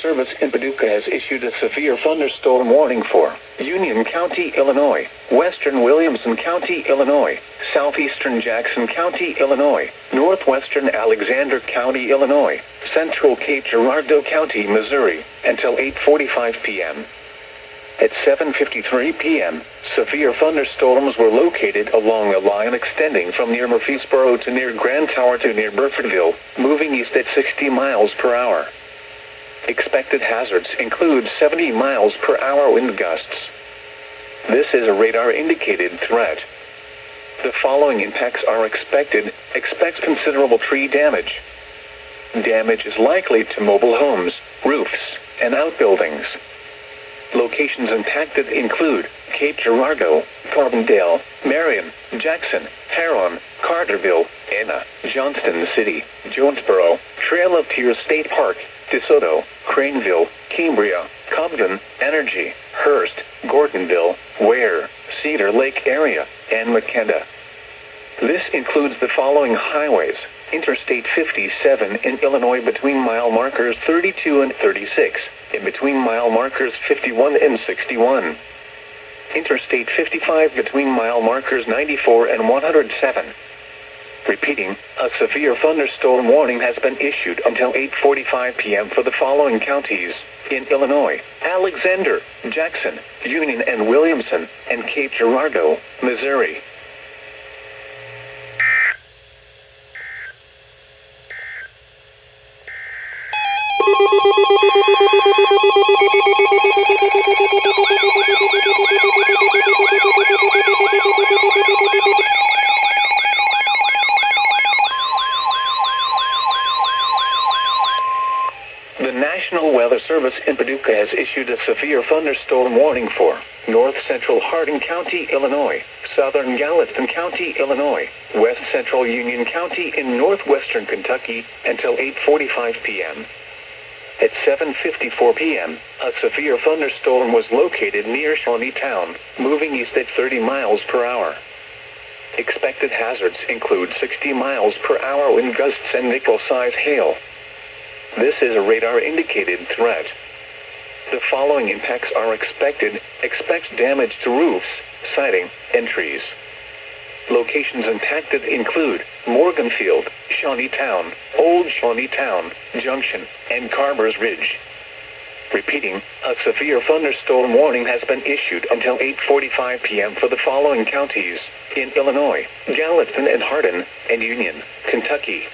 Service in Paducah has issued a severe thunderstorm warning for Union County, Illinois, western Williamson County, Illinois, southeastern Jackson County, Illinois, northwestern Alexander County, Illinois, central Cape Girardeau County, Missouri, until 8:45 p.m. At 7:53 p.m., severe thunderstorms were located along a line extending from near Murfreesboro to near Grand Tower to near Burfordville, moving east at 60 miles per hour. Expected hazards include 70 miles per hour wind gusts. This is a radar-indicated threat. The following impacts are expected. Expect considerable tree damage. Damage is likely to mobile homes, roofs, and outbuildings. Locations impacted include Cape Girardeau, Carbondale, Marion, Jackson, Heron, Carterville, Anna, Johnston City, Jonesboro, Trail of Tears State Park, DeSoto, Craneville, Cambria, Cobden, Energy, Hearst, Gordonville, Ware, Cedar Lake area, and McKenna. This includes the following highways: Interstate 57 in Illinois between mile markers 32 and 36, in between mile markers 51 and 61. Interstate 55 between mile markers 94 and 107. Repeating, a severe thunderstorm warning has been issued until 8:45 p.m. for the following counties in Illinois: Alexander, Jackson, Union and Williamson, and Cape Girardeau, Missouri. The National Weather Service in Paducah has issued a severe thunderstorm warning for north central Hardin County, Illinois, southern Gallatin County, Illinois, west central Union County in northwestern Kentucky until 8:45 p.m. At 7:54 p.m., a severe thunderstorm was located near Shawneetown, moving east at 30 miles per hour. Expected hazards include 60 miles per hour wind gusts and nickel-sized hail. This is a radar-indicated threat. The following impacts are expected. Expect damage to roofs, siding, and trees. Locations impacted include Morganfield, Shawneetown, Old Shawneetown, Junction, and Carver's Ridge. Repeating, a severe thunderstorm warning has been issued until 8:45 p.m. for the following counties in Illinois: Gallatin and Hardin, and Union, Kentucky.